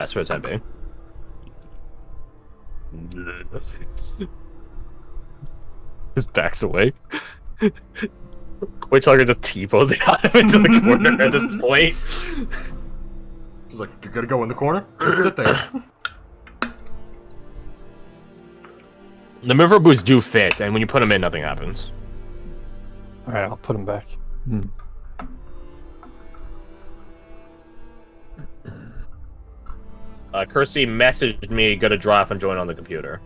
That's for the time being. His back's away. Wait till I can just T-pose it out into the corner at this point. He's like, you're gonna go in the corner? Just sit there. The mover boots do fit, and when you put them in, nothing happens. Alright, I'll put him back. Kirsty messaged me, go to drive and join on the computer.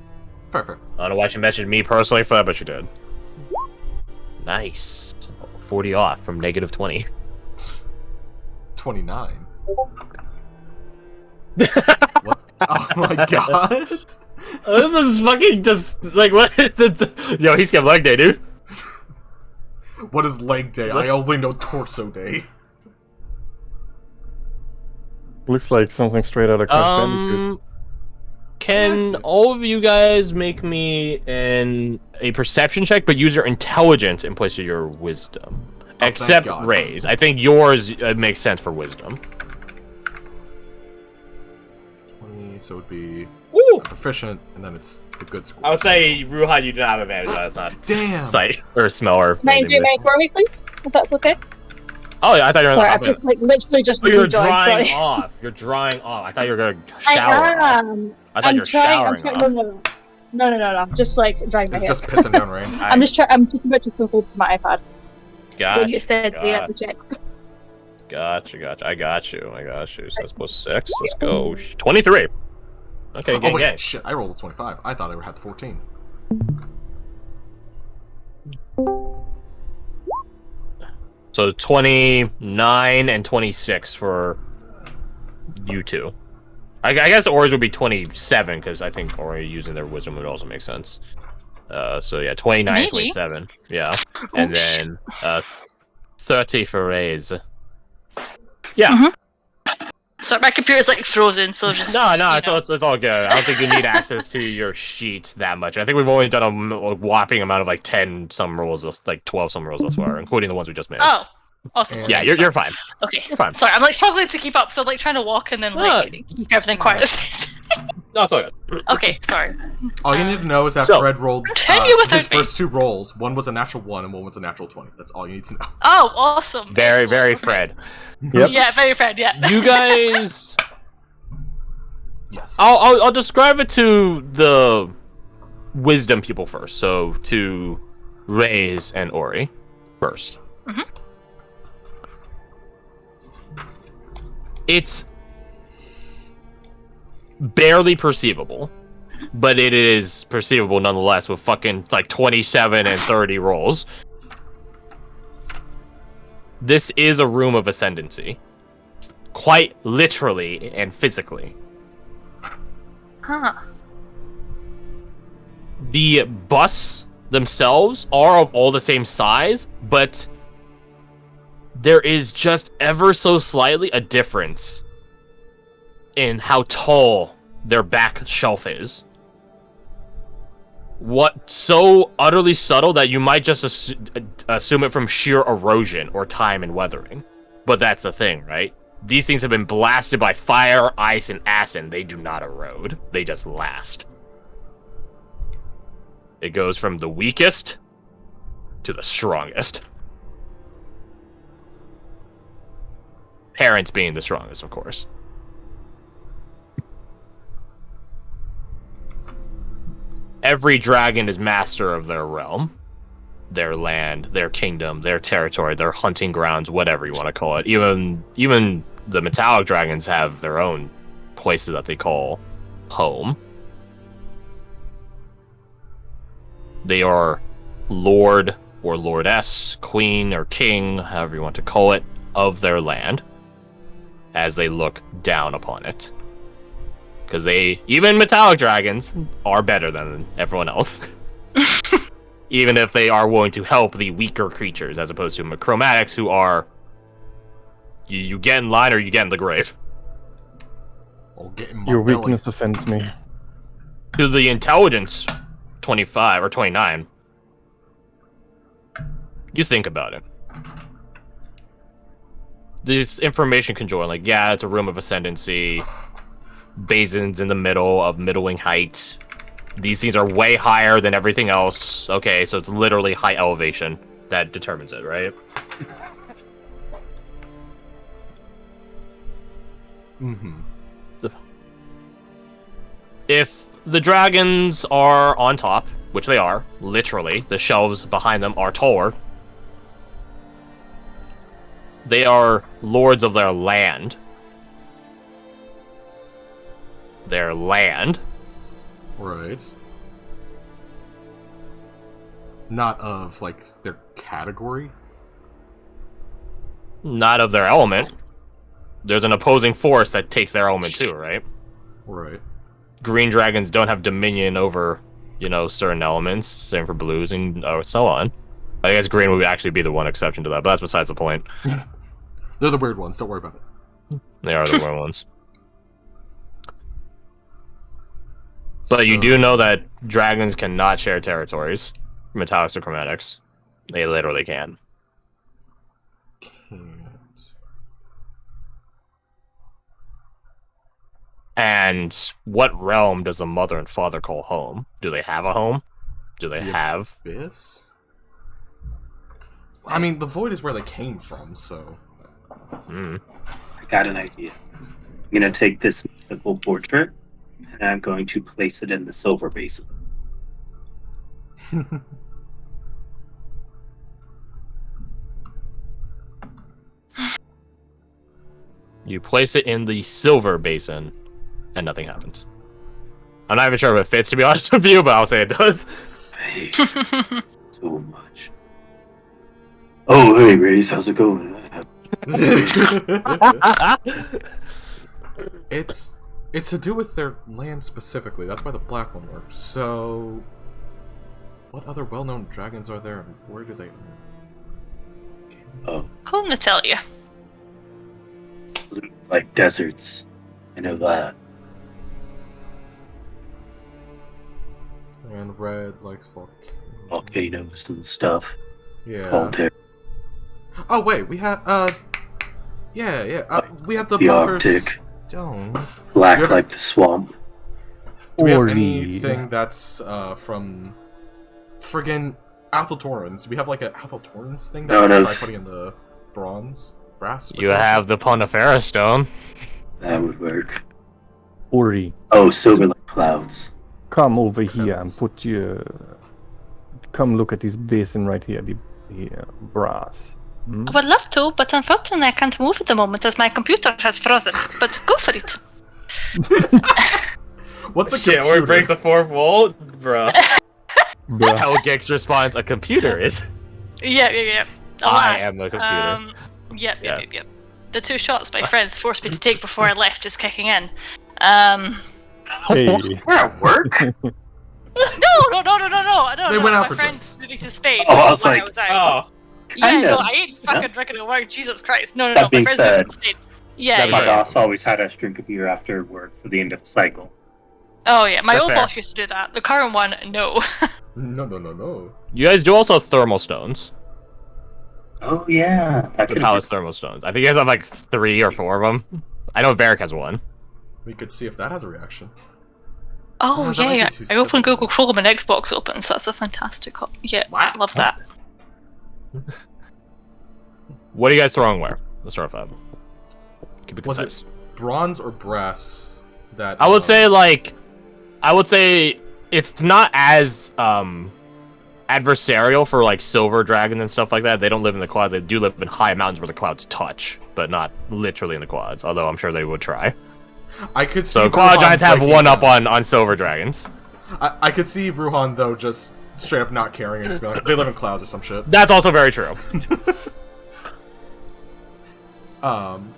Perfect. I don't know why she messaged me personally for that, but she did. Nice. 40 off from -20. 29. What? Oh my god. This is fucking just, like, what? Yo, he skipped leg day, dude. What is leg day? I only know torso day. Looks like something straight out of Crash Bandicoot. Can all of you guys make me a perception check, but use your intelligence in place of your wisdom? Except Ray's. I think yours makes sense for wisdom. 20, so it would be Woo! proficient, and then it's the good score. I would say, Ruha, you do not have advantage. That's not Damn. sight or smell or. Mind you, make for me, please, if that's okay. Oh yeah, I thought you were. Sorry, I've just like literally just. Oh, you're rejoined, drying sorry. off. You're drying off. I thought you were gonna shower. I am. I thought you were showering off. No. Just like drying my It's hair. just pissing down rain. I'm just about to go open my iPad. Gotcha. When you said they had to check. Gotcha. I got you. So that's plus 6. Let's go. 23. Okay, Oh gang. wait, shit! I rolled a 25. I thought I had 14. So 29 and 26 for you two. I guess Ori's would be 27 because I think Ori using their wisdom would also make sense. So yeah, 29 and 27. Yeah, and then 30 for Ray's. Yeah. Sorry, my computer's like frozen, so just No, it's all good. I don't think you need access to your sheet that much. I think we've only done a whopping amount of like 10 some rolls, like 12 some rolls thus far, including the ones we just made. Oh, awesome. Yeah, Okay, you're fine. Okay, You're fine. Sorry, I'm like struggling to keep up, so I'm like trying to walk and then like keep everything quiet at the same time. No, it's all good. Okay, sorry. All you need to know is that So- Fred rolled Can you without his me? first 2 rolls. One was a natural 1 and one was a natural 20. That's all you need to know. Oh, awesome. Very, Excellent. very Okay. Fred. Yep. Yeah, very Fred. Yeah. You guys. Yes. I'll describe it to the wisdom people first. So to Ray's and Ori first. It's barely perceivable, but it is perceivable nonetheless with fucking like 27 and 30 rolls. This is a room of ascendancy. Quite literally and physically. Huh. The busts themselves are of all the same size, but there is just ever so slightly a difference in how tall their back shelf is. What so utterly subtle that you might just assume it from sheer erosion or time and weathering. But that's the thing, right? These things have been blasted by fire, ice, and acid. They do not erode. They just last. It goes from the weakest to the strongest. Parents being the strongest, of course. Every dragon is master of their realm, their land, their kingdom, their territory, their hunting grounds, whatever you want to call it. Even the metallic dragons have their own places that they call home. They are lord or lordess, queen or king, however you want to call it, of their land as they look down upon it. Because even metallic dragons are better than everyone else. Even if they are willing to help the weaker creatures, as opposed to chromatics, who are you get in line or you get in the grave. I'll get in my Your belly. weakness offends me. To the intelligence 25 or 29, you think about it. This information can join, like, yeah, it's a room of ascendancy. basins in the middle of middling height. These things are way higher than everything else. Okay, so it's literally high elevation that determines it, right? Mm-hmm. If the dragons are on top, which they are, literally, the shelves behind them are taller. They are lords of their land. Their land. Right. Not of, like, their category? Not of their element. There's an opposing force that takes their element too, right? Right. Green dragons don't have dominion over, you know, certain elements. Same for blues and so on. I guess green would actually be the one exception to that, but that's besides the point. They're the weird ones, don't worry about it. They are the weird ones. But you do know that dragons cannot share territories, metallics or chromatics. They literally can. Can't. And what realm does the mother and father call home? Do they have a home? Do they have... Abyss? I mean, the void is where they came from, so... Hmm. I got an idea. I'm gonna take this mythical portrait, and I'm going to place it in the silver basin. You place it in the silver basin, and nothing happens. I'm not even sure if it fits, to be honest with you, but I'll say it does. Hey, so much. Oh, hey, Grace, how's it going? It's to do with their land specifically. That's why the black one works. So, what other well-known dragons are there, and where do they? Oh, Cool, Natalia. blue like deserts. I know that. And red likes Volcanoes and stuff. Yeah. Cold air. Oh wait, we have yeah. We have the The buffer Arctic. stone. Black Do you ever- like the swamp. Do we have Or anything that's from friggin' Atheltorans? Do we have like a Atheltorans thing that No, we no. can try putting in the brass? You have the Ponifera stone. That would work. Ori, Oh, silver like clouds. come over here and Heavens. put your... Come look at this basin right here, the brass. Hmm? I would love to, but unfortunately I can't move at the moment as my computer has frozen. But go for it. What's a Shit, computer? where it breaks the fourth wall? Bruh. Bruh. Hellgex responds, a computer is. Yeah. I Alas, am the computer. Yep. Yeah. The 2 shots my friends forced me to take before I left is kicking in. Hey. We're at work? No. They went out my for friends moving to Spain, Oh, I which was is why like, I was out. Oh. Yeah, kinda. no, I ain't fucking Yeah. drinking at work. Jesus Christ. No. That My being friends said, moving to Spain. Yeah. That'd My be boss always had us drink a beer after work for the end of the cycle. Oh yeah, my That's old fair. boss used to do that. The current one, no. No. You guys do also thermal stones. Oh yeah, that The could palace thermal stones. I think you guys have like 3 or 4 of them. I know Varric has one. We could see if that has a reaction. Oh that might yeah, be too I opened simple. Google Chrome and Xbox opens. That's a fantastic. Yeah, I love that. What are you guys throwing where? Let's start with that. Keep it Was concise. it bronze or brass? That I would say it's not as adversarial for like silver dragons and stuff like that. They don't live in the quads. They do live in high mountains where the clouds touch, but not literally in the quads. Although I'm sure they would try. I could see So quad Ruhan giants have breaking one up down. on silver dragons. I could see Ruhan though just straight up not caring and just be like, they live in clouds or some shit. That's also very true. I'm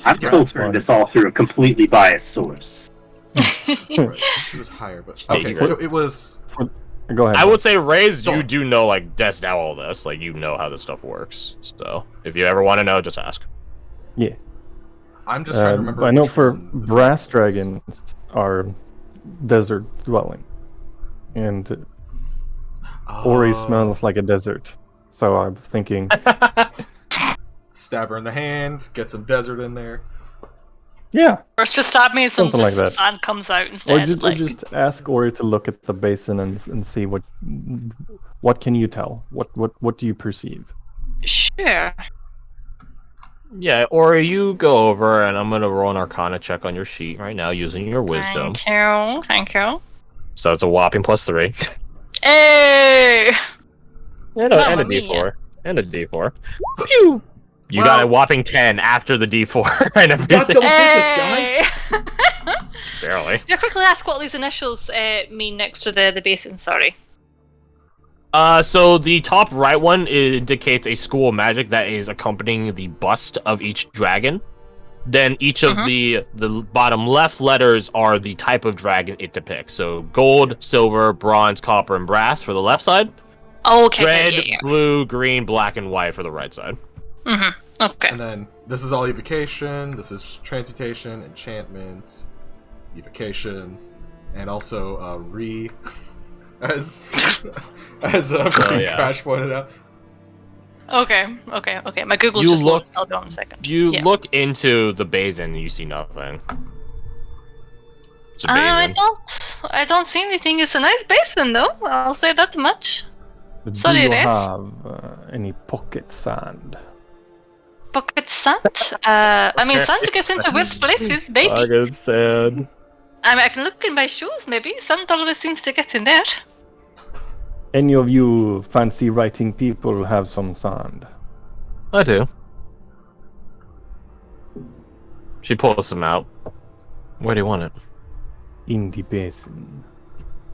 Yeah. filtering this all through a completely biased source. Right. She was higher, but Yeah, okay. you So it was. Go ahead. I would say, Raze, you Don't. do know like desk out all this. Like you know how this stuff works. So if you ever want to know, just ask. Yeah. I'm just trying to remember. I know which for one the brass dragon dragons are desert dwelling, and was. Ori Oh. smells like a desert. So I'm thinking, Stab her in the hand. Get some desert in there. Yeah. Or it's just stab me and some Something like that. sand comes out instead. Or just ask Ori to look at the basin and see what can you tell? What do you perceive? Sure. Yeah, or you go over and I'm gonna roll an Arcana check on your sheet right now using your wisdom. Thank you. So it's a whopping +3. Hey! and Mamma a D4. mia. And a D4. You got a whopping 10 after the D4 and everything. Got double digits, Hey! guys. Barely. Can I quickly ask what these initials mean next to the basin? Sorry. So the top right one indicates a school of magic that is accompanying the bust of each dragon. Then each of the bottom left letters are the type of dragon it depicts. So gold, silver, bronze, copper, and brass for the left side. Oh, okay. Red, Yeah. blue, green, black, and white for the right side. Okay. And then this is all evocation. This is transmutation, enchantment, evocation, and also as freaking Crash pointed out. Okay. My Google's You just look- loaded. I'll be on a second. You Yeah. look into the basin and you see nothing. It's a I basin. don't see anything. It's a nice basin, though. I'll say that much. Sorry, do you it is. have any pocket sand? Pocket sand? I mean, sand gets into weird places, baby. Pocket sand. I mean, I can look in my shoes, maybe. Sand always seems to get in there. Any of you fancy writing people have some sand? I do. She pulls some out. Where do you want it? In the basin.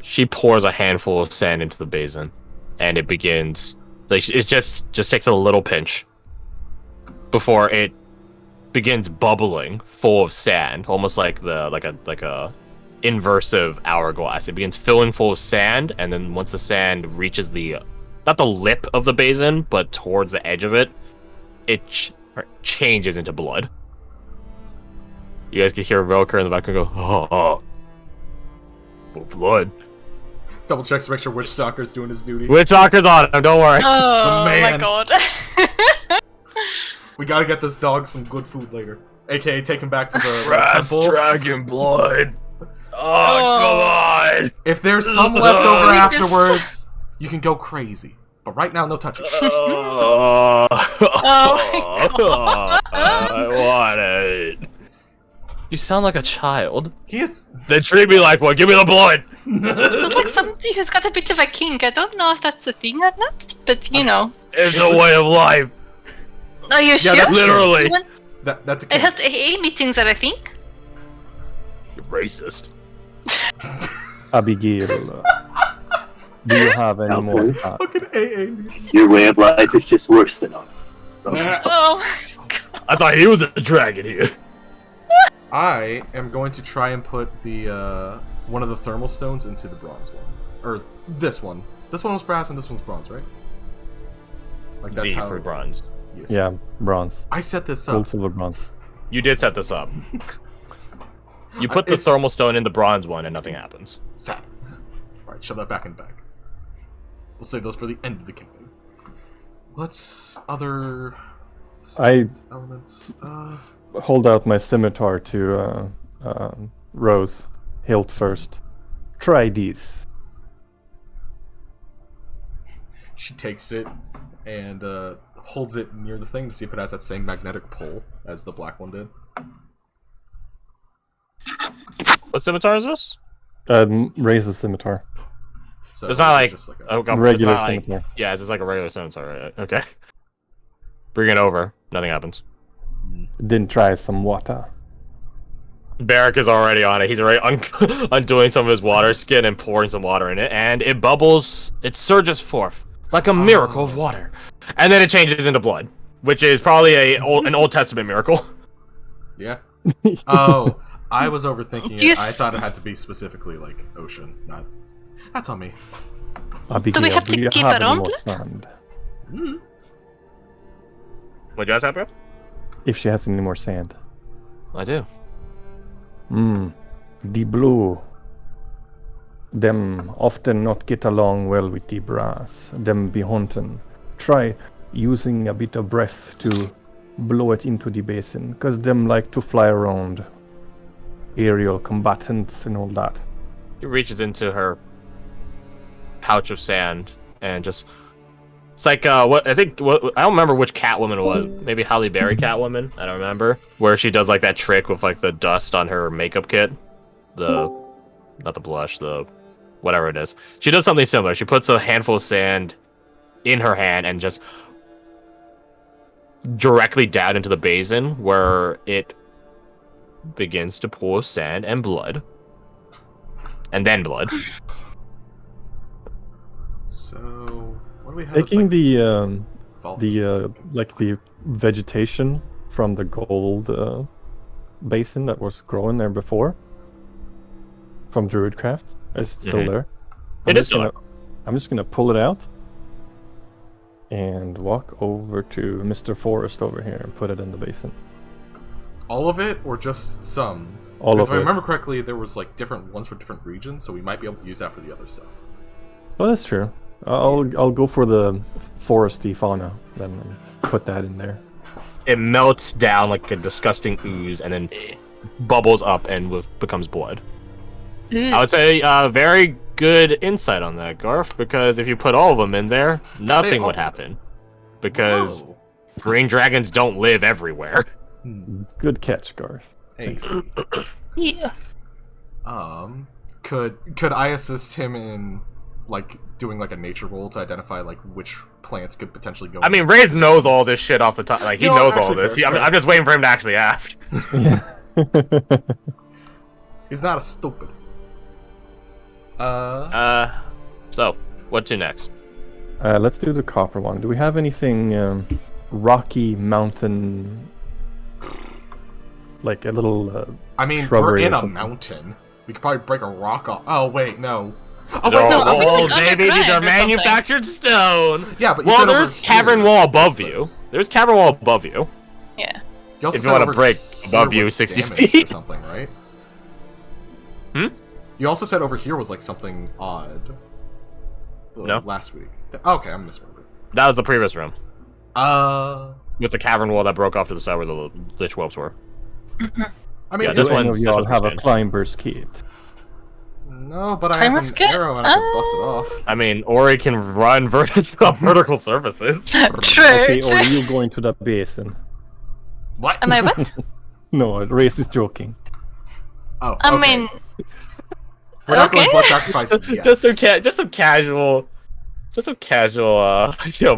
She pours a handful of sand into the basin, and it begins like it just takes a little pinch before it begins bubbling, full of sand, almost like a inversive hourglass. It begins filling full of sand, and then once the sand reaches the not the lip of the basin, but towards the edge of it, it changes into blood. You guys can hear Velker in the back and go, oh. Blood. Double checks to make sure Witch Stalker's doing his duty. Witch Doctor's on him, don't worry. Oh my man. god. We gotta get this dog some good food later. AKA take him back to the temple. dragon blood. Oh, come on. If there's some left over Eat this. afterwards, you can go crazy. But right now, no touching. Oh, Oh I want it. You sound like a child. He is. They treat me like one. Give me the blood. Sounds like somebody who's got a bit of a kink. I don't know if that's a thing or not, but you know. It's a way of life. Are you sure? that's literally. Even- That's a I kid. had AA meetings, I think. You're racist. Abigail, do you have any more Okay. sand? Fucking AA. Your way of life is just worse than ours. Oh. I thought he was a dragon here. I am going to try and put the one of the thermal stones into the bronze one, or this one. This one was brass and this one's bronze, right? Like that's Z how. for bronze. Yes. Yeah, bronze. I set this Gold, up. silver, bronze. You did set this up. You put the thermal stone in the bronze one and nothing happens. Sad. All right, shove that back in the bag. We'll save those for the end of the campaign. What's other I elements? hold out my scimitar to Rose, hilt first. Try these. She takes it and holds it near the thing to see if it has that same magnetic pull as the black one did. What scimitar is this? Raise the scimitar. So It's not like, just like oh, God, Regular it's not like- scimitar. yeah, it's just like a regular scimitar, right? Okay. Bring it over. Nothing happens. Then try some water. Barrack is already on it. He's already undoing some of his water skin and pouring some water in it, and it bubbles. It surges forth like a miracle of water, and then it changes into blood, which is probably an Old Testament miracle. Yeah. Oh, I was overthinking Do you it. I thought it had to be specifically like ocean, not. That's on me. Abigail, have to you keep have our any own more blood? sand? What you guys have, bro? If she has any more sand. I do. The blue. Them often not get along well with the brass. Them be haunting. Try using a bit of breath to blow it into the basin, cause them like to fly around aerial combatants and all that. He reaches into her pouch of sand and just. It's like I don't remember which Catwoman it was. Maybe Halle Berry Catwoman. I don't remember. Where she does like that trick with like the dust on her makeup kit. Not the blush, the whatever it is. She does something similar. She puts a handful of sand in her hand and just directly down into the basin where it begins to pour sand and blood. And then blood. So what do we have? Taking Fall? the vegetation from the gold basin that was growing there before from Druidcraft. Is it still there? It is still there. I'm just gonna pull it out and walk over to Mr. Forest over here and put it in the basin. All of it, or just some? All Because of if I it. remember correctly, there was like different ones for different regions, so we might be able to use that for the other stuff. Oh, that's true. I'll go for the foresty fauna then and put that in there. It melts down like a disgusting ooze and then bubbles up and becomes blood. I would say very good insight on that, Garth, because if you put all of them in there, nothing would happen. Because Whoa. green dragons don't live everywhere. Good catch, Garth. Hey. Yeah. Could I assist him in like doing like a nature roll to identify like which plants could potentially go? I mean, Ray's knows all this shit off the top. Like, he No, knows all actually, this. fair. I'm just waiting for him to actually ask. Yeah. He's not a stupid. So, what to next? Let's do the copper one. Do we have anything rocky mountain, like a little? I mean, we're shrubbery in or a something? mountain. We could probably break a rock off. Oh wait, no. Oh They're wait, no. all I think old, it's baby. These are underground or something. manufactured stone. Yeah, but you Well, said there's over cavern here. wall above What's you. this? There's cavern wall above you. Yeah. You also If you said wanna over break here above you was 60 damaged feet. or something, right? Hmm? You also said over here was like something odd. No. Last week. Okay, I'm misremembering. That was the previous room. With With the cavern wall that broke off to the side where the lich whelps were. I mean, Yeah, Do this any one- of this y'all one's have a good. climber's kit? no, but I have Timer's an good? arrow and I can bust it off. I mean, Ori can run vertical surfaces. True. Okay, or true. are you going to the basin? What? Am I what? No, Race is joking. Oh, I okay. mean, We're not going okay. blood sacrifice yet. just some casual,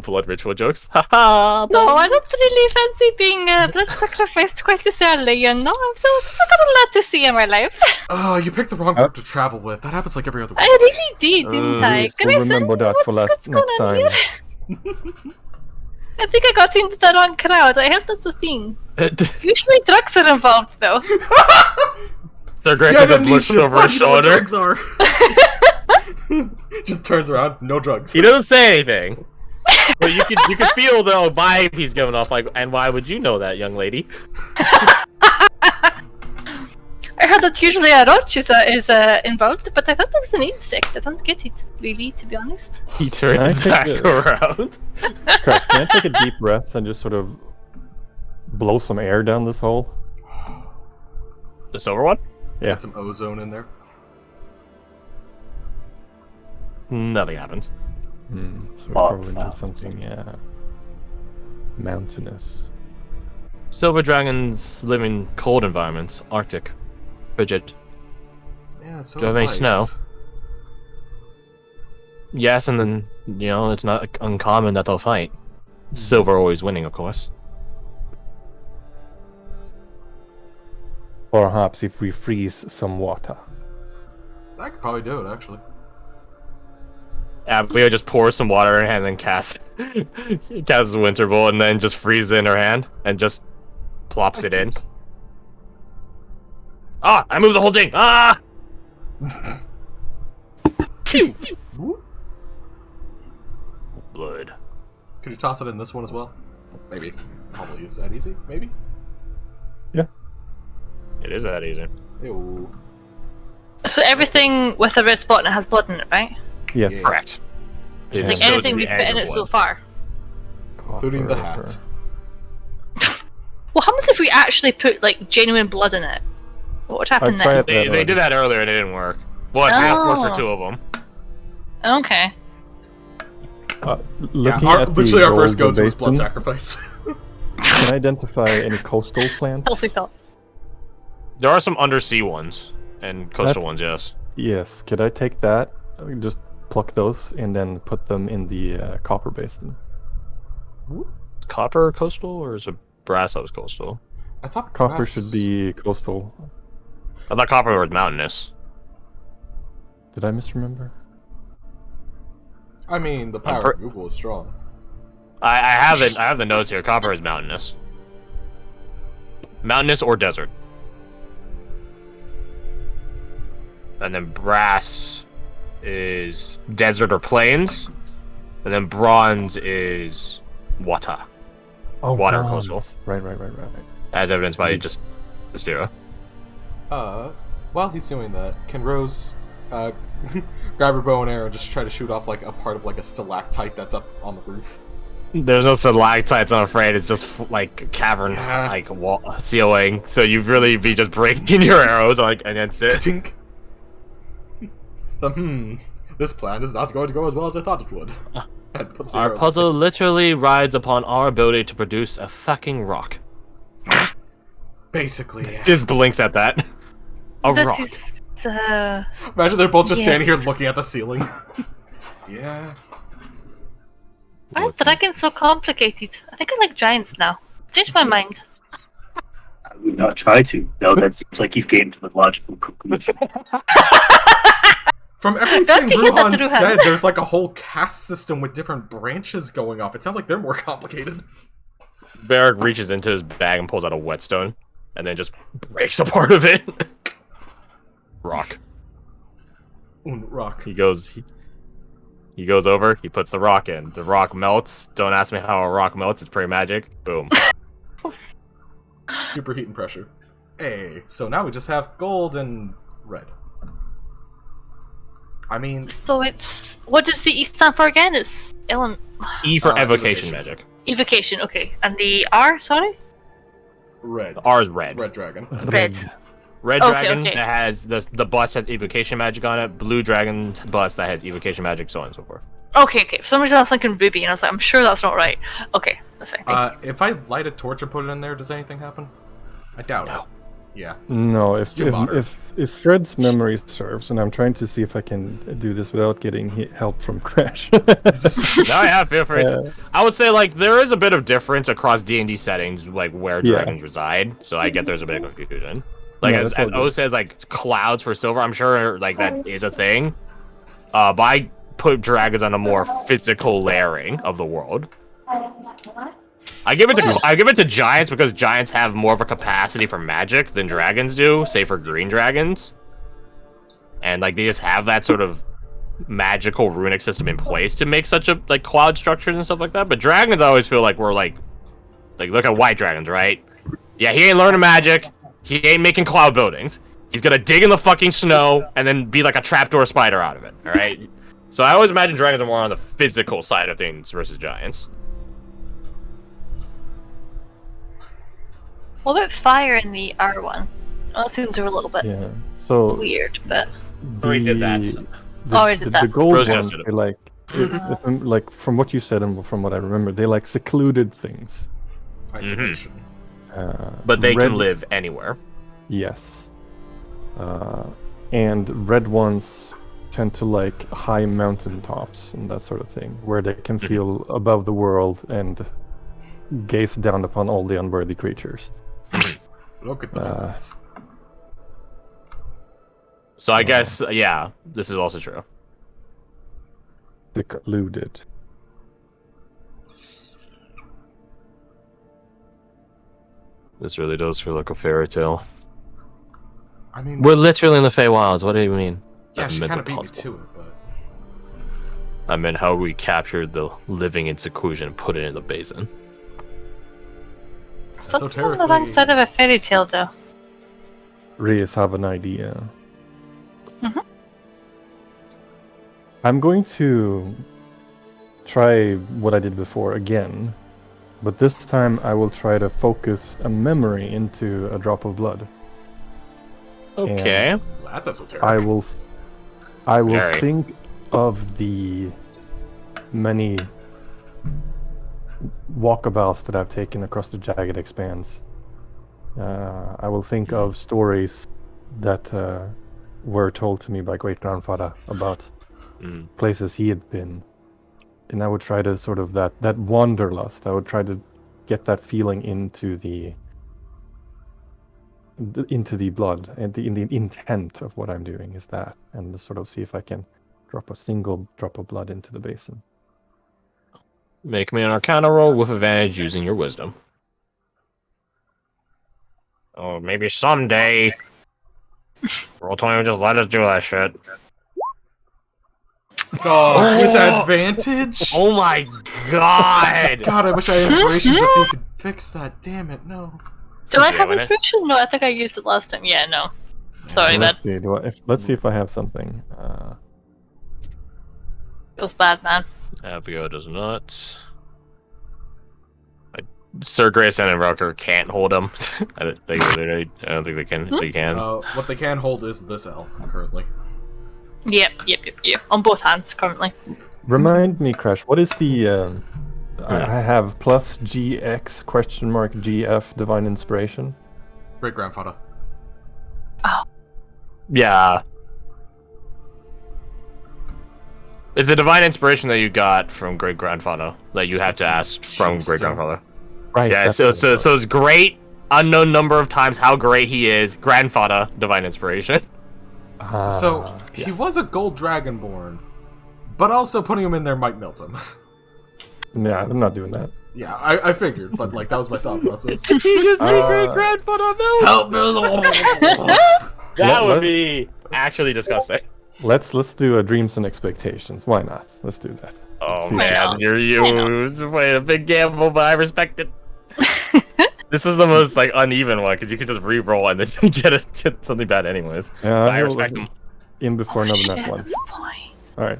blood ritual jokes. Haha. no, I don't really fancy being blood sacrificed quite this early, you know? I've still got a lot to see in my life. Oh, you picked the wrong group to travel with. That happens like every other week. I really did, didn't I? Please, Can we'll I say remember that for what's going next on time. here? I think I got into the wrong crowd. I heard that's a thing. Usually drugs are involved, though. Sir Grayson just then looks Nisha, over his you know what shoulder. drugs are. Just turns around, no drugs. He doesn't say anything. But you can feel the vibe he's giving off. Like, and why would you know that, young lady? I heard that usually a roach is involved, but I thought there was an insect. I don't get it, really, to be honest. He Can I turns take back a- around. Crash, can I take a deep breath and just sort of blow some air down this hole? The silver one? Yeah. Get some ozone in there. Nothing happens. So we probably need something, yeah. Mountainous. Silver dragons live in cold environments, Arctic, frigid. Yeah, so Do you have any nice. snow? Yes, and then it's not uncommon that they'll fight. Silver always winning, of course. Perhaps if we freeze some water. I could probably do it, actually. Abigail just pours some water in her hand and casts a winter bowl and then just freezes it in her hand and just plops Nice it in. tips. Ah! I moved the whole thing! Ah! Phew! Woo. Blood. Could you toss it in this one as well? Maybe. Probably is that easy? Maybe? It is that easy. Ew. So everything with a red spot and it has blood in it, right? Yes. Yeah. Correct. Yeah. Like So anything to we've the put in edge it of so blood. far. Including the hat. Well, how much if we actually put like genuine blood in it? What happened tried then? that They did that earlier and it didn't work. Well, it worked for 2 of them. Okay. Looking at the literally our first gold go-to was blood basin, sacrifice. can I identify any coastal plants? Healthy thought. There are some undersea ones and coastal That's- ones, yes. Yes. Could I take that? Just pluck those and then put them in the copper basin. Copper coastal or is it brass that was coastal? I thought Copper grass- should be coastal. I thought copper was mountainous. Did I misremember? I mean, the power of Google is strong. I have it. I have the notes here. Copper is mountainous. Mountainous or desert. And then brass is desert or plains. And then bronze is water. Oh, Water bronze. coastal. Right. As evidenced by just Astera. While he's doing that, can Rose grab her bow and arrow and just try to shoot off like a part of like a stalactite that's up on the roof? There's no stalactites, I'm afraid. It's just like cavern, like wall ceiling. So you'd really be just breaking your arrows like against it. Tink. So, this plan is not going to go as well as I thought it would. And puts the Our arrows- puzzle literally rides upon our ability to produce a fucking rock. Basically, yeah. Just blinks at that. A That rock. is, Imagine they're both just standing here Yes. looking at the ceiling. Yeah. why are dragons so complicated? I think I like giants now. Changed my mind. I would not try to. No, that seems like you've came to the logical conclusion. From everything Glad to hear that, Ruhan Ruhan. said, there's like a whole caste system with different branches going off. It sounds like they're more complicated. Barrick reaches into his bag and pulls out a whetstone, and then just breaks a part of it. Rock. Rock. He goes over, he puts the rock in. The rock melts. Don't ask me how a rock melts, it's pretty magic. Boom. Superheat and pressure. Hey, so now we just have gold and red. I mean, So it's what does the E stand for again? It's E for evocation. evocation magic. evocation. Okay, and the R. Sorry, red. R is red. Red dragon. red. Red Okay, dragon okay. that has the bust has evocation magic on it. Blue dragon bust that has evocation magic, so on and so forth. Okay. For some reason I was thinking ruby, and I was like, I'm sure that's not right. Okay, that's fine. Thank you. If I light a torch and put it in there, does anything happen? I doubt it. Yeah. No, too modern. if Fred's memory serves, and I'm trying to see if I can do this without getting help from Crash. No, yeah, feel free. Yeah. I would say like there is a bit of difference across D&D settings, like where Yeah. dragons reside. So I get there's a bit of confusion. Like No, as that's all O good. says, like clouds for silver. I'm sure like that is a thing. But I put dragons on a more physical layering of the world. I give it to giants because giants have more of a capacity for magic than dragons do, say for green dragons. And like they just have that sort of magical runic system in place to make such a like cloud structures and stuff like that. But dragons I always feel like we're like look at white dragons, right? Yeah, he ain't learning magic. He ain't making cloud buildings. He's gonna dig in the fucking snow and then be like a trapdoor spider out of it, alright? So I always imagine dragons are more on the physical side of things versus giants. What about fire in the R one? Well, that seems a little bit Yeah. So weird, but Already did that. Already did the that. gold Rose ones, just did it. they like, like from what you said and from what I remember, they like secluded things. Isolation. But they red- can live anywhere. Yes. And red ones tend to like high mountain tops and that sort of thing, where they can feel above the world and gaze down upon all the unworthy creatures. Look at the peasants. So I guess, yeah, this is also true. Secluded. This really does feel like a fairy tale. I mean, We're literally in the Feywilds. What do you mean? yeah, I she meant kind of the beat me puzzle. to it, but I meant how we captured the living in seclusion and put it in the basin. something on the wrong side of a fairy tale, though. Reyes have an idea. Mhm. I'm going to try what I did before again, but this time I will try to focus a memory into a drop of blood. Okay. That's esoteric. I will Very. think of the many walkabouts that I've taken across the jagged expanse. I will think of stories that were told to me by great grandfather about places he had been, and I would try to sort of that wanderlust. I would try to get that feeling into the blood and in the intent of what I'm doing is that, and to sort of see if I can drop a single drop of blood into the basin. Make me an Arcana roll with advantage using your wisdom. Oh, maybe someday. Roll20 would just let us do that shit. Oh, with advantage? Oh my god! God, I wish I had inspiration just so you could fix that. Damn it, no. Do I have Damn it. inspiration? No, I think I used it last time. Yeah, no. Sorry, Let's that see. Let's see if I have something. feels bad, man. Abigail does not. Sir Grayson and Rucker can't hold him. I don't think they can. They can. What they can hold is this L, currently. Yep. On both hands, currently. Remind me, Crash. What is the? I have plus GX question mark GF divine inspiration. Great grandfather. Yeah. It's a divine inspiration that you got from great grandfather that you had to ask from great grandfather. Right. Yeah. So it's great. Unknown number of times how great he is. Grandfather divine inspiration. So he was a gold dragonborn, but also putting him in there might melt him. Yeah, I'm not doing that. Yeah, I figured, but like that was my thought process. You just see great grandfather melt. Help me! That would be actually disgusting. Let's do a dreams and expectations. Why not? Let's do that. Oh See. man, you played a big gamble, but I respect it. This is the most like uneven one because you could just re-roll and then get something bad anyways. Yeah, But I respect him. In before another Shit, net one. that's a point. All right.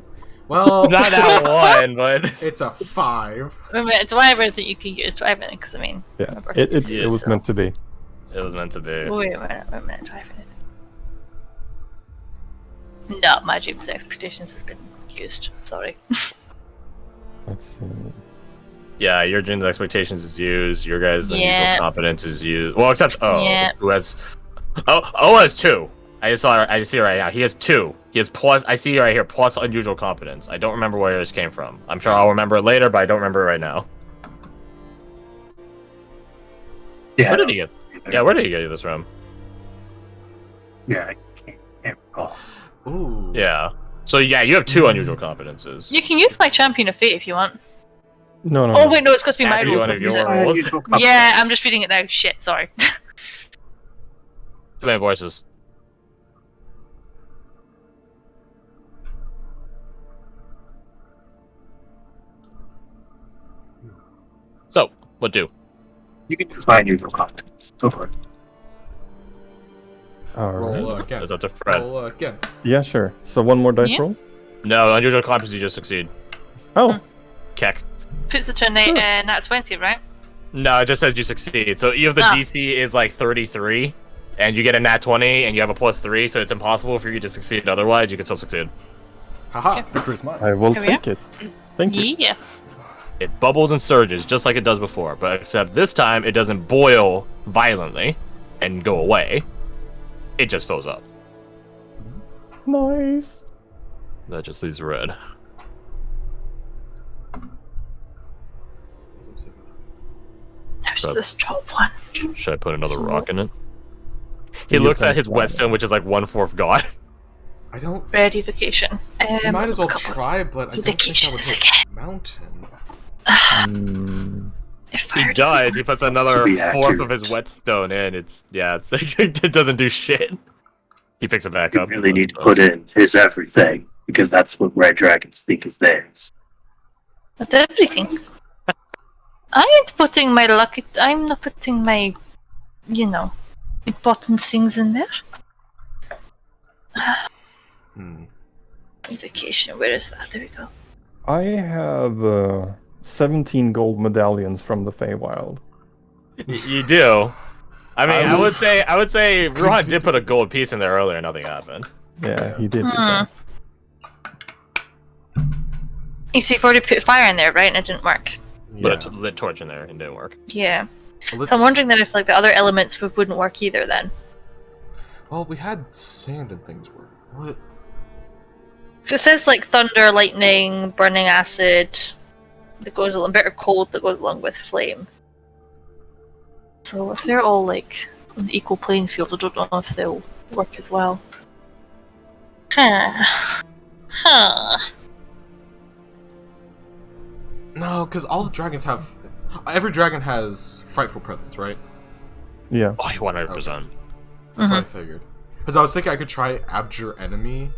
Well, Not that one, but it's a 5. Wait a minute, do I have anything you can use? Do I have anything? Because I mean, Yeah, my birthday's it soon, was so- meant to be. it was meant to be. Wait a minute, do I have anything? No, my dreams and expectations has been used. Sorry. Let's see. Yeah, your Jin's expectations is used. Your guys' Yeah. unusual competence is used. Well, except Yeah. who has? Oh has 2. I just see it right now. He has 2. He has plus. I see it right here. Plus unusual competence. I don't remember where this came from. I'm sure I'll remember it later, but I don't remember it right now. Yeah. Where did he get? Yeah, where did he get this from? Yeah, I can't recall. Ooh. Yeah. So yeah, you have 2 unusual competences. You can use my Champion of Fate if you want. No. Oh wait, no, it's supposed to be my Has to be rules. one of isn't your it? rules. Yeah, I'm just reading it now. Shit, sorry. Too many voices. So, what do? You can use my unusual competence. Go for it. All right. Roll again. It's up to Fred. Roll again. Yeah, sure. So one more dice Yeah. roll. No, unusual competence, you just succeed. Oh, Keck. Puts it to a nat 20, right? No, it just says you succeed. So if the Ah. DC is like 33, and you get a nat 20, and you have a +3, so it's impossible for you to succeed otherwise, you can still succeed. Haha, victory's mine. I will Here we take it. Thank you. Yeah. It bubbles and surges just like it does before, but except this time it doesn't boil violently and go away. It just fills up. Nice. That just leaves red. There's So- this top one. Should I put another rock in it? He looks at his whetstone, which is like 1/4 god. I don't. Ready vacation. You might as well couple- try, but I don't think I would vacations hit again. mountain. If He fire does. He puts another To be 1/4 accurate. of his whetstone in. It's it doesn't do shit. He picks it back You up. really need to put in his everything, because that's what red dragons think is theirs. That's everything. I ain't putting my lucky. I'm not putting my, important things in there. Vacation. Where is that? There we go. I have 17 gold medallions from the Feywild. You do. I mean, I would say Ruhan did put a gold piece in there earlier, and nothing happened. Yeah, he did do that. You see, you've already put fire in there, right? And it didn't work. Yeah. Put a lit torch in there and didn't work. Yeah. Well, So I'm wondering then if like the other elements wouldn't work either then. Well, we had sand and things work. What? So it says like thunder, lightning, burning acid that goes along, bitter cold that goes along with flame. So if they're all like on the equal playing field, I don't know if they'll work as well. Huh. No, because all the dragons have. Every dragon has frightful presence, right? Yeah. Oh, 100%. That's what I figured. Because I was thinking I could try Abjure Enemy.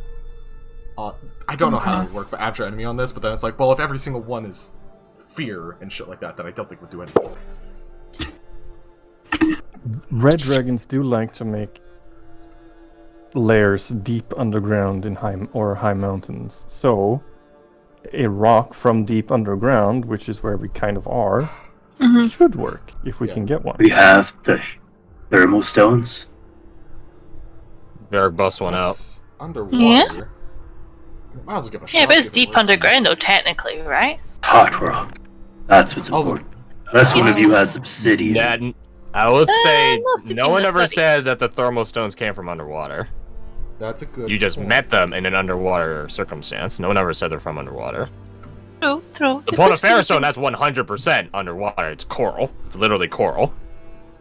I don't know how it would work, but Abjure Enemy on this. But then it's like, well, if every single one is fear and shit like that, then I don't think we'd do anything. Red dragons do like to make lairs deep underground in high mountains. So a rock from deep underground, which is where we kind of are, should work if we can get one. We have the thermal stones. Better bust one out. That's underwater. Yeah. Might as well give it a shot. Yeah, but it's see if it deep works. underground though, technically, right? Hot rock. That's what's Oh, important. Unless one of you has obsidian. That, I would say most of no you one know ever study. said that the thermal stones came from underwater. That's a good. You just point. met them in an underwater circumstance. No one ever said they're from underwater. True. The point of Fairstone, that's 100% underwater. It's coral. It's literally coral.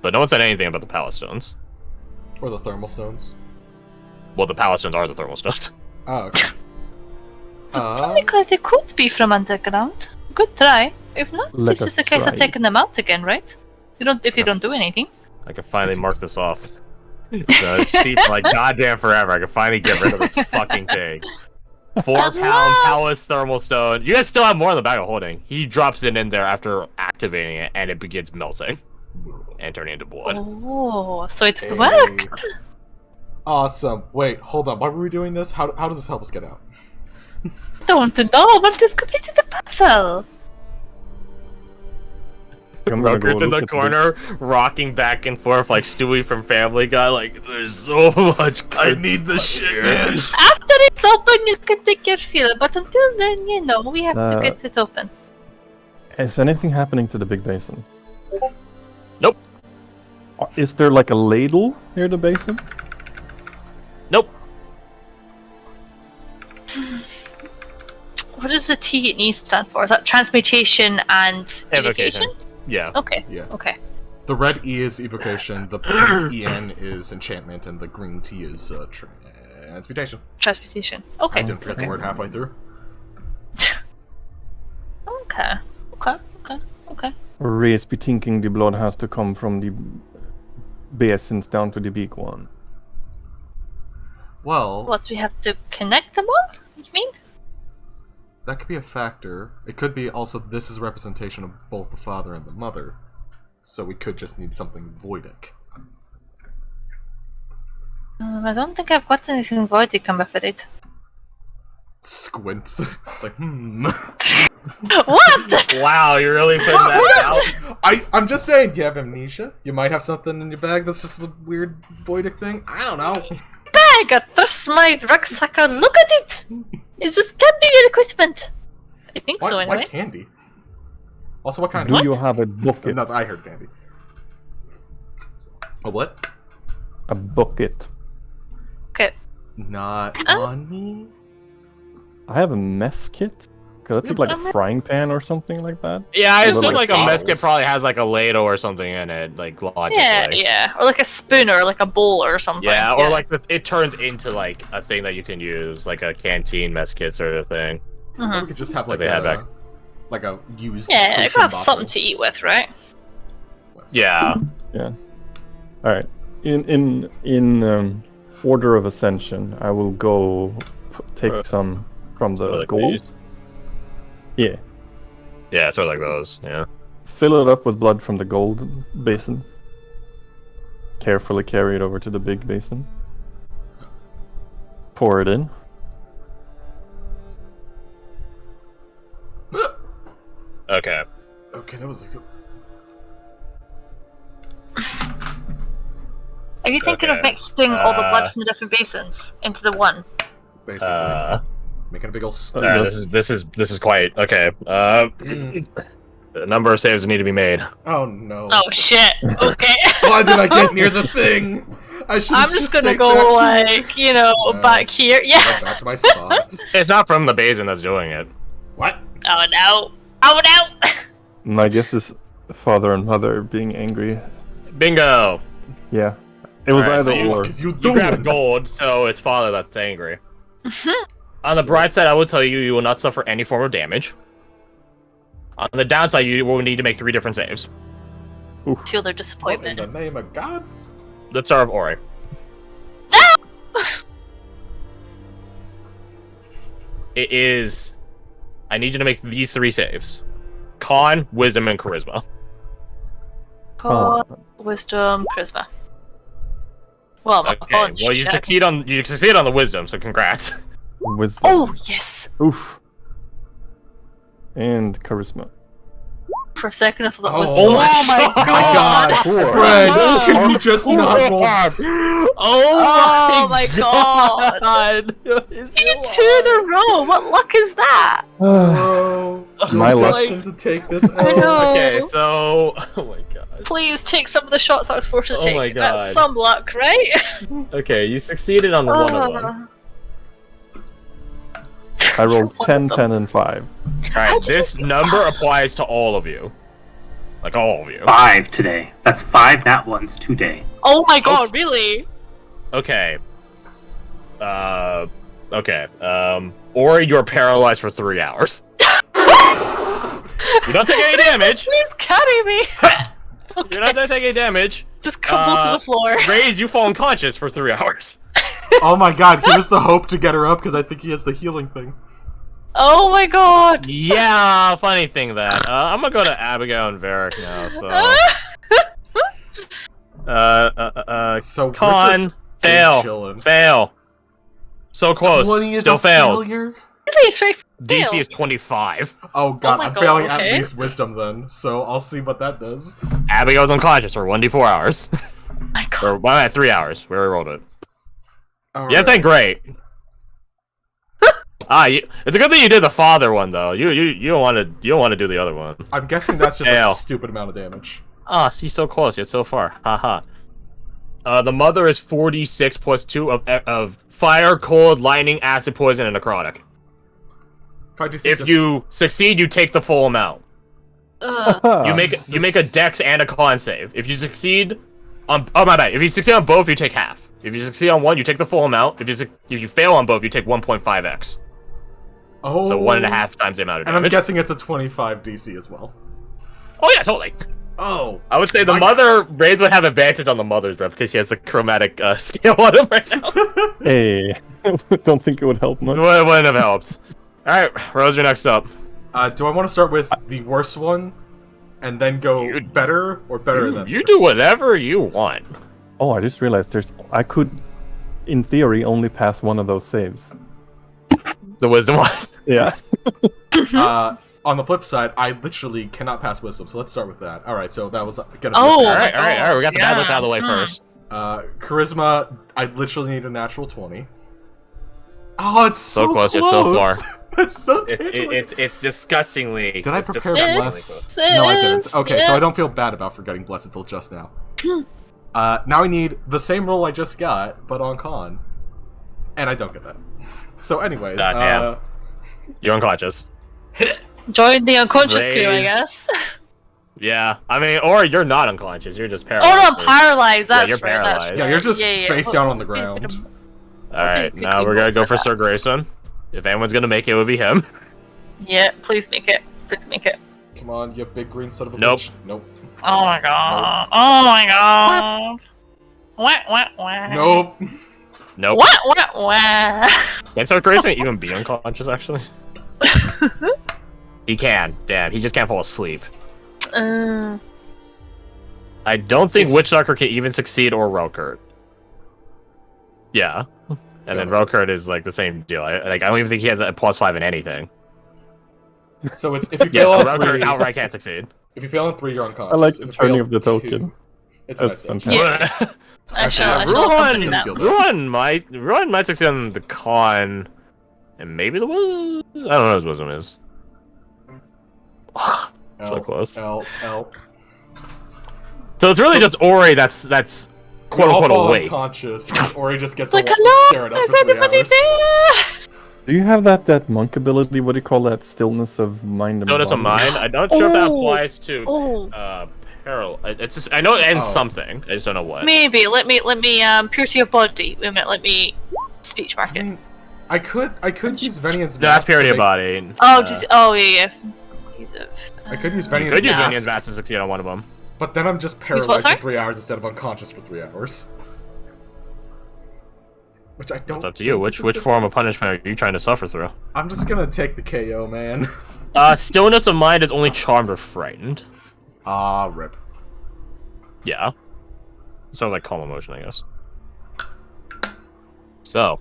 But no one said anything about the Palace Stones. Or the thermal stones. Well, the Palace Stones are the thermal stones. Oh, okay. Technically, they could be from underground. Good try. If not, Let it's just us a case of try taking them out again, right? If you don't do anything. I can finally mark this off. So it's cheap for like goddamn forever. I can finally get rid of this fucking thing. 4-pound Palace Thermal Stone. You guys still have more in the bag of holding. He drops it in there after activating it, and it begins melting and turning into blood. Oh, so it Hey. worked. Awesome. Wait, hold on. Why were we doing this? How does this help us get out? Don't know, but just completed the puzzle. I'm gonna go Rucker's in look the at corner, rocking back and forth like Stewie from Family Guy. Like, there's so much. need the shit, man. After it's open, you can take your fill, but until then, we have to get it open. Is anything happening to the big basin? Nope. Is there like a ladle near the basin? Nope. What does the T and E stand for? Is that transmutation and Evocation. evocation? Yeah. Okay. Yeah. Okay. The red E is evocation, the pink EN is enchantment, and the green T is transmutation. Transmutation. Okay. I didn't forget the word halfway through. Okay. Reis be thinking the blood has to come from the basins down to the big one. Well, What, we have to connect them all? You mean? that could be a factor. It could be also this is a representation of both the father and the mother. So we could just need something voidic. I don't think I've got anything voidic, I'm afraid. Squints. It's like, What? Wow, you're really putting that out. I'm just saying, you have amnesia? You might have something in your bag that's just a weird voidic thing? I don't know. Bag, I trust my rucksacker. Look at it! It's just camping equipment. I think so, anyway. Why candy? Also, what kind Do of... you have a bucket? No, I heard candy. A what? A bucket. Okay. Not on me? I have a mess kit. Cause that's like a frying pan or something like that. Yeah, I Little, assume like, like a mess kit bottles. probably has like a ladle or something in it, like logically. Yeah. Or like a spoon or like a bowl or something. Yeah, or like it turns into like a thing that you can use, like a canteen mess kit sort of thing. Or we could just have like They had back. a used Yeah, I potion could have bottle. something to eat with, right? Yeah. Yeah. All right. In order of ascension, I will go take some from the Like gold. these? Yeah. Yeah, sort of like those. Yeah. Fill it up with blood from the gold basin. Carefully carry it over to the big basin. Pour it in. Okay. Okay, that was like... Are you thinking of mixing all the blood from the different basins into the one? Basically, making a big old stew. This is quite okay. A number of saves need to be made. Oh no. Oh shit. Okay. Why did I get near the thing? I'm just gonna go like, you know, back here. Yeah. Back to my spot. It's not from the basin that's doing it. What? Oh no. Oh no. My guess is father and mother being angry. Bingo. Yeah. It was Alright, either so or. You grab gold, so it's father that's angry. On the bright side, I will tell you, you will not suffer any form of damage. On the downside, you will need to make 3 different saves. Feel their In disappointment. the name of God. Let's start with Ori. It is... I need you to make these 3 saves. Con, Wisdom, and Charisma. Con, Wisdom, Charisma. Well, my Okay, con well you shit. succeed on the Wisdom, so congrats. Wisdom. Oh, yes! Oof. And charisma. For a second I thought that was... Oh my God, Fred, can you just not roll? Oh my god! You 2 in a row! What luck is that? Bro, My you're luck. destined to take this I L. know. Okay, so... Oh my god. Please take some of the shots I was forced to Oh take. my That's God. some luck, right? Okay, you succeeded on one of them. I rolled 10, 10, and 5. Alright, this number applies to all of you. Like, all of you. 5 today. That's 5 nat ones today. Oh my god, really? Okay. Okay. Or you're paralyzed for 3 hours. You don't take any damage. Please carry me! You're not gonna take any damage. Just crumble to the floor. Raise, you fall unconscious for 3 hours. Oh my God, here's the hope to get her up because I think he has the healing thing. Oh my god! Yeah, funny thing that. I'm gonna go to Abigail and Varric now, so... So Con, fail, chilling. fail. So close, 20 is still a fails. failure? Really? Straight DC fail. is 25. Oh God, my I'm God, failing okay. at least wisdom then, so I'll see what that does. Abigail's unconscious for 1d4 hours. My god. Or, well, 3 hours, where we rolled it. All Yeah, this ain't great. It's a good thing you did the father one though. You don't want to do the other one. I'm guessing that's just Fail. a stupid amount of damage. Ah, see, so close yet so far. Haha. The mother is 46 plus 2 of fire, cold, lightning, acid, poison, and necrotic. If you succeed, you take the full amount. You make a dex and a con save. If you succeed on my bad. If you succeed on both, you take half. If you succeed on one, you take the full amount. If you fail on both, you take 1.5x. Oh, So 1.5 times the amount of and damage. I'm guessing it's a 25 DC as well. Oh yeah, totally. Oh, I would say the My- mother Raids would have advantage on the mother's breath because she has the chromatic scale on him right now. Hey, don't think it would help much. It wouldn't have helped. All right, Rose, you're next up. do I want to start with the worst one, and then go better or better than? You do whatever you want. Oh, I just realized I could, in theory, only pass one of those saves. The wisdom one. Yeah. On the flip side, I literally cannot pass wisdom, so let's start with that. All right, so that was gonna. Be Oh. All right. We got the bad luck out of the way first. Charisma, I literally need a natural 20. Oh, it's so close, close. yet so far. That's so tantalizing. It's disgustingly. Did I prepare disgustingly bless? close. No, I didn't. Okay, so I don't feel bad about forgetting bless until just now. Now I need the same roll I just got, but on con, and I don't get that. So, anyways, Damn. You're unconscious. Join the unconscious crew, I Raise. guess. Yeah, I mean, or you're not unconscious. You're just Oh paralyzed. no, I'm paralyzed. That's you're right. That's paralyzed. right. yeah, you're just Yeah. face down on the ground. All right, now we're gonna go for Sir Grayson. If anyone's gonna make it, it would be him. Yeah, please make it. Please make it. Come on, you big green son of a Nope. bitch. Nope. Oh my god. Oh my god. What? Nope. Nope. What? Can Sir Grayson even be unconscious? Actually, he can. Damn, he just can't fall asleep. I don't think Witch Doctor can even succeed or Rokert. Yeah. And then Rokert is like the same deal. I don't even think he has a +5 in anything. So it's if you Yeah, fail so on Rokert 3, outright can't succeed. if you fail on 3, you're unconscious. I like If the you turning fail of the 2 token. It's That's a nice fantastic. edge. I shall Ruan- see that. Ruan- Ruan might succeed on the con, and maybe the wisdom. I don't know what his wisdom is. So close. L. So it's really just Ori that's quote unquote awake. Unconscious. Ori just gets Like, to hello, stare at us is for 3 anybody hours. there? Do you have that monk ability? What do you call that? Stillness of mind and Notice of body? mind. I'm not sure if that Oh. applies to Oh, peril. It's just I know it ends Oh. something. I just don't know what. maybe. Let me purity of body. Wait a minute. Let me speech mark I it. mean, I could use Venian's No, that's Mask to purity of make- body. Oh, just yeah. He's a. I could use You Venian's could use Mask, Minions Mask to succeed on one of them. but then I'm just what, paralyzed sorry? for 3 hours instead of unconscious for 3 hours. Which I don't. It's up to you. think Which is a form of difference. punishment are you trying to suffer through? I'm just gonna take the KO, man. Stillness of mind is only charmed or frightened. Ah, rip. Yeah. Sort of like calm emotion, I guess. So.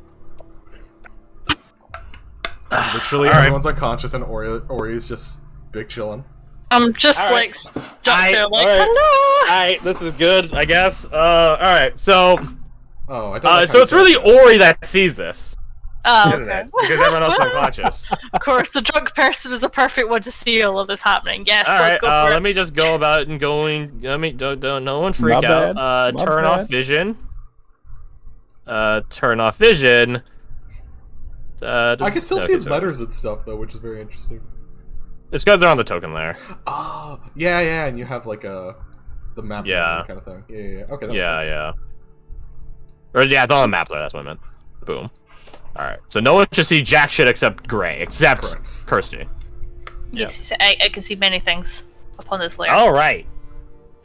Literally, Alright. everyone's unconscious, and Ori's just big chillin'. I'm just Alright. like stuck there, like alright. hello. Alright, this is good, I guess. Alright, so. Oh, I don't. Like So how it's you really said this. Ori that sees this, Oh, isn't okay. it? Because everyone else is unconscious. Of course, the drunk person is a perfect one to see all of this happening. Yes, let's Alright, go for let it. me just go about and going. Let me don't no one freak My out. bad. My Turn off bad. vision. Turn off vision. I can still see letters and stuff though, which is very interesting. It's because they're on the token layer. Oh, yeah, and you have like the map Yeah. kind of thing. Yeah. Okay, that makes Yeah, sense. yeah. Or yeah, it's on the map layer. That's what I meant. Boom. All right. So no one should see jack shit except Gray, except Correct. Kirsty. Yes, you said- I can see many things upon this layer. All right.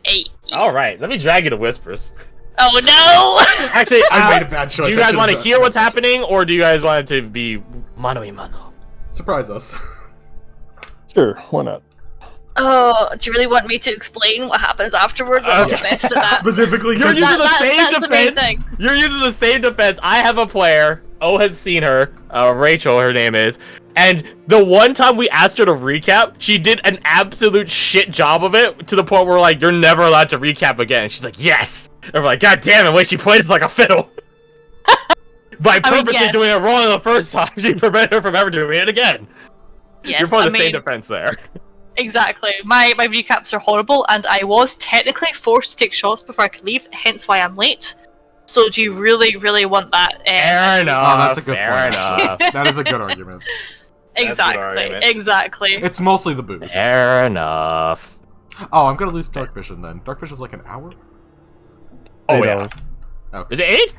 Hey. All right. Let me drag you to whispers. Oh no! Actually, I made a bad choice. do you I guys should've want to done- hear what's happening, or do you guys want it to be mano y mano? Surprise us. Sure, why not? Oh, do you really want me to explain what happens afterwards? I'm not the best at that. Specifically, You're because using the same that's the main defense. thing. You're using the same defense. I have a player. O has seen her. Rachel, her name is. And the one time we asked her to recap, she did an absolute shit job of it to the point where we're like, you're never allowed to recap again. And she's like, yes. And we're like, God damn it, the way she played is like a fiddle. By I mean, purposely yes. doing it wrong the first time, she prevented her from ever doing it again. Yes, You're playing I the same mean, defense there. exactly. My recaps are horrible, and I was technically forced to take shots before I could leave, hence why I'm late. So do you really, really want that? Fair enough. Oh, that's a good fair point. enough. That is a good argument. That's a good Exactly, argument. exactly. It's mostly the booze. Fair enough. Oh, I'm gonna lose Dark Vision then. Dark Vision is like an hour? Oh, 8 yeah. hours, Okay. Is it 8?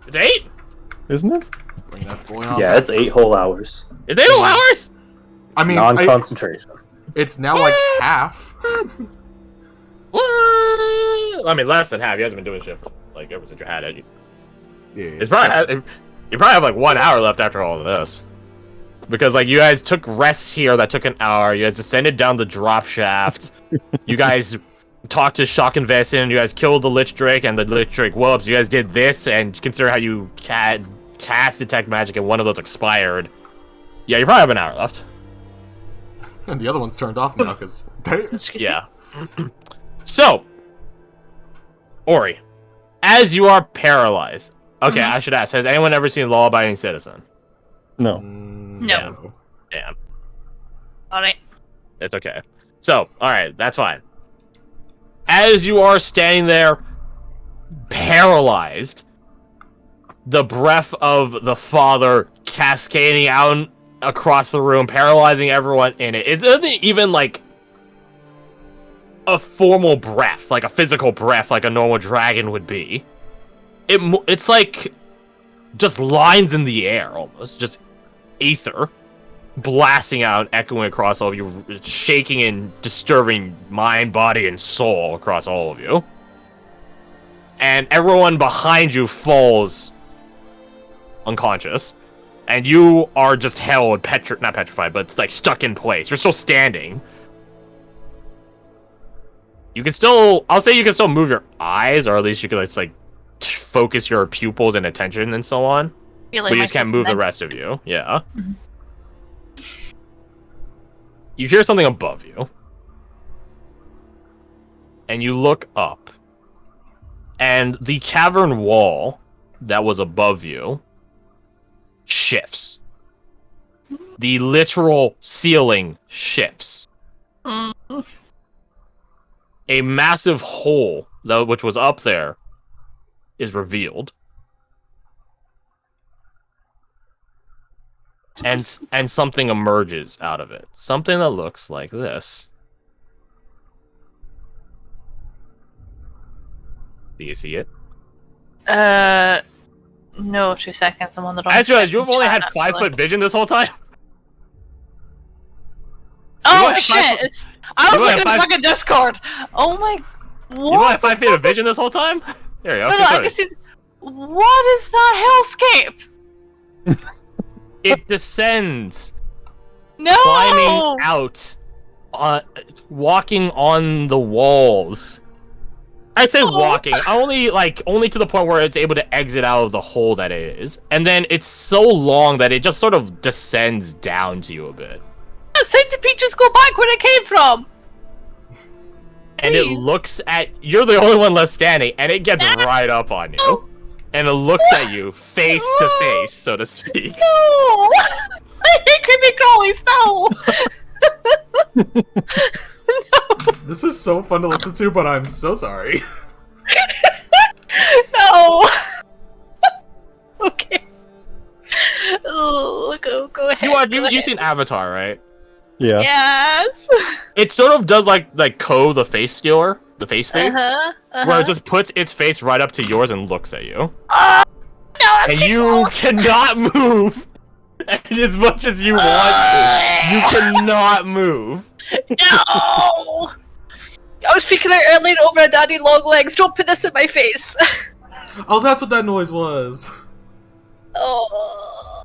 It's 8? isn't it? Bring that boy on Yeah, back. it's 8 whole hours. Is it 8 hours? I mean, Non-concentration. it's now like half. What? I mean, less than half. You guys have been doing shit for, like, ever since you had it. Yeah. It's probably, you probably have, like, 1 hour left after all of this. Because, like, you guys took rests here that took an hour. You guys descended down the drop shaft. You guys talked to Shock and Vessin. You guys killed the Lich Drake and the Lich Drake whoops. You guys did this, and consider how you cast Detect Magic and one of those expired. Yeah, you probably have an hour left. And the other one's turned off now because. Excuse me. Yeah. So, Ori, as you are paralyzed. Okay, I should ask, has anyone ever seen Law Abiding Citizen? No. No. Damn. Alright. It's okay. So, alright, that's fine. As you are standing there, paralyzed, the breath of the Father cascading out across the room, paralyzing everyone in it. It doesn't even, like, a formal breath, like a physical breath, like a normal dragon would be. It's like just lines in the air, almost. Just aether blasting out, echoing across all of you, shaking and disturbing mind, body, and soul across all of you. And everyone behind you falls unconscious. And you are just held, not petrified, but like stuck in place. You're still standing. You can still, I'll say you can still move your eyes, or at least you can like focus your pupils and attention and so on. Feel like But you my just can't move the neck. rest of you. Yeah. You hear something above you. And you look up. And the cavern wall that was above you shifts. The literal ceiling shifts. A massive hole, which was up there, is revealed. And something emerges out of it. Something that looks like this. Do you see it? No, 2 seconds. I'm on the wrong. I just realized you've only had chat, 5-foot vision this whole time. Oh shit! I was looking at fucking Discord. Oh my. What? You only have 5 feet of vision this whole time? There you go. No, I can see. What is that hellscape? It descends, No. climbing out, walking on the walls. I say walking, only to the point where it's able to exit out of the hole that it is, and then it's so long that it just sort of descends down to you a bit. Centipede just go back where it came from. And it looks at you're the only one left standing, and it gets right up on you, and it looks at you face to face, so to speak. No, I hate creepy crawlies. No. No. This is so fun to listen to, but I'm so sorry. No. Okay. Oh, go ahead. You've seen Avatar, right? Yeah. Yes. It sort of does like Ko, the face stealer, the face thing, Uh-huh. where it just puts its face right up to yours and looks at you. No, And you cannot move as much as you want to. You cannot move. No. I was freaking out earlier over a daddy long legs. Don't put this in my face. Oh, that's what that noise was. Oh.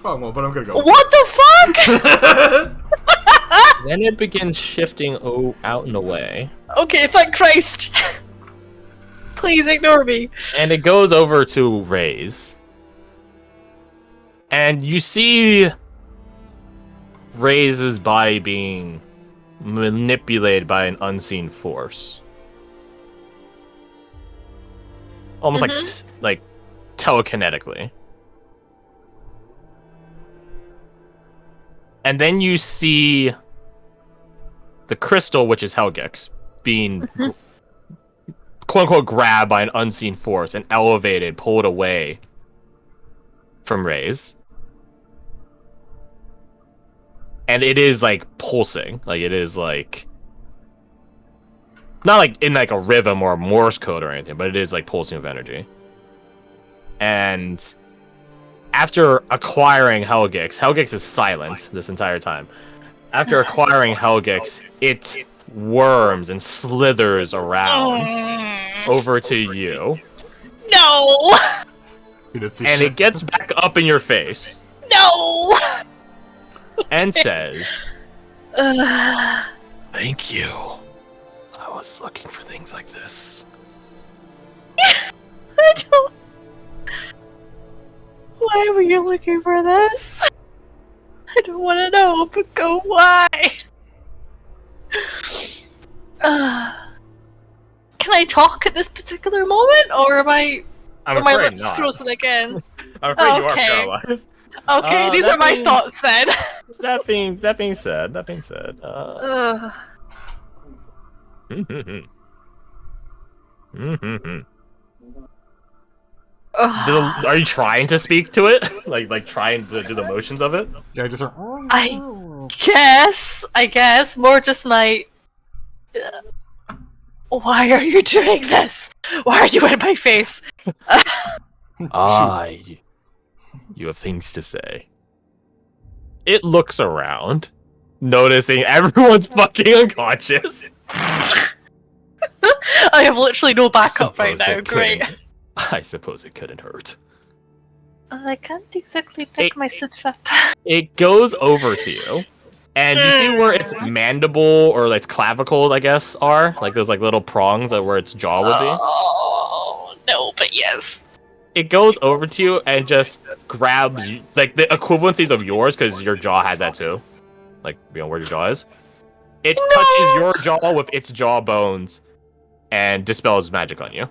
Wrong one, but I'm gonna go. What the fuck? Then it begins shifting out and away. Okay, thank Christ. Please ignore me. And it goes over to Ray's. And you see Ray's body being manipulated by an unseen force. Almost like telekinetically. And then you see the crystal, which is Helgix, being quote-unquote grabbed by an unseen force and elevated, pulled away from Ray's. And it is, like, pulsing. Like, it is, like... Not, like, in, like, a rhythm or a Morse code or anything, but it is, like, pulsing of energy. And after acquiring Helgix is silent this entire time. After acquiring Helgix, it worms and slithers around over to you. No. You didn't see And shit. it gets back up in your face No. and says, "Thank you. I was looking for things like this." I don't. Why were you looking for this? I don't want to know, but go why? Can I talk at this particular moment, or am I? I'm Are my afraid lips not. frozen again? I'm afraid you are Okay. paralyzed. Okay, these that are my being- thoughts then. That being said, are you trying to speak to it? like trying to do the motions of it? Yeah, I just heard. I guess more just my. Why are you doing this? Why are you in my face? You have things to say. It looks around, noticing everyone's fucking unconscious. I have literally no backup right now. Great. I suppose it couldn't hurt. I can't exactly pick my sit up. It goes over to you, and you see where its mandible or its clavicles, I guess, are like those like little prongs where its jaw would be. Oh no, but yes. It goes over to you and just grabs you, like the equivalencies of yours, because your jaw has that too, like where your jaw is. It touches your jaw with its jaw bones, and dispels magic on you.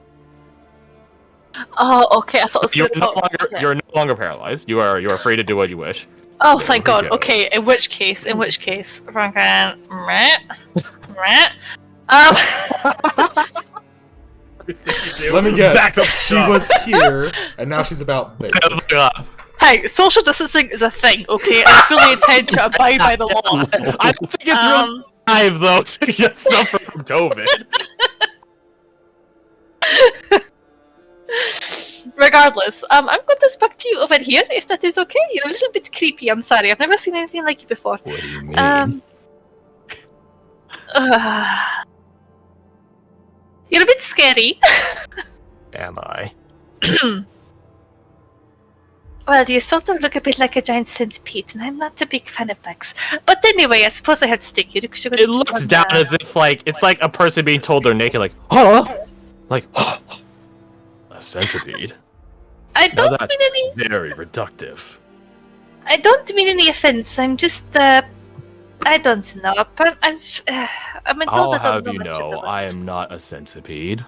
Oh, okay. I thought So it was going to talk. you're no longer paralyzed. You are free to do what you wish. Oh, thank There we God. go. Okay, in which case, Franklin, Let me guess. Back up She was here, and now she's about there. Hey, social distancing is a thing, okay? I fully intend to abide by the law. I don't think it's really alive though to just suffer from COVID. Regardless, I'm going to speak to you over here, if that is okay. You're a little bit creepy, I'm sorry. I've never seen anything like you before. What do you mean? You're a bit scary. Am I? Well, you sort of look a bit like a giant centipede, and I'm not a big fan of bugs. But anyway, I suppose I have to stick you. It looks down as if it's like a person being told they're naked, like, huh? Like, a centipede. I don't mean any. Very reductive. I don't mean any offense. I'm just, I don't know. I'm I'll told I don't have know you much know, about I it. am not a centipede.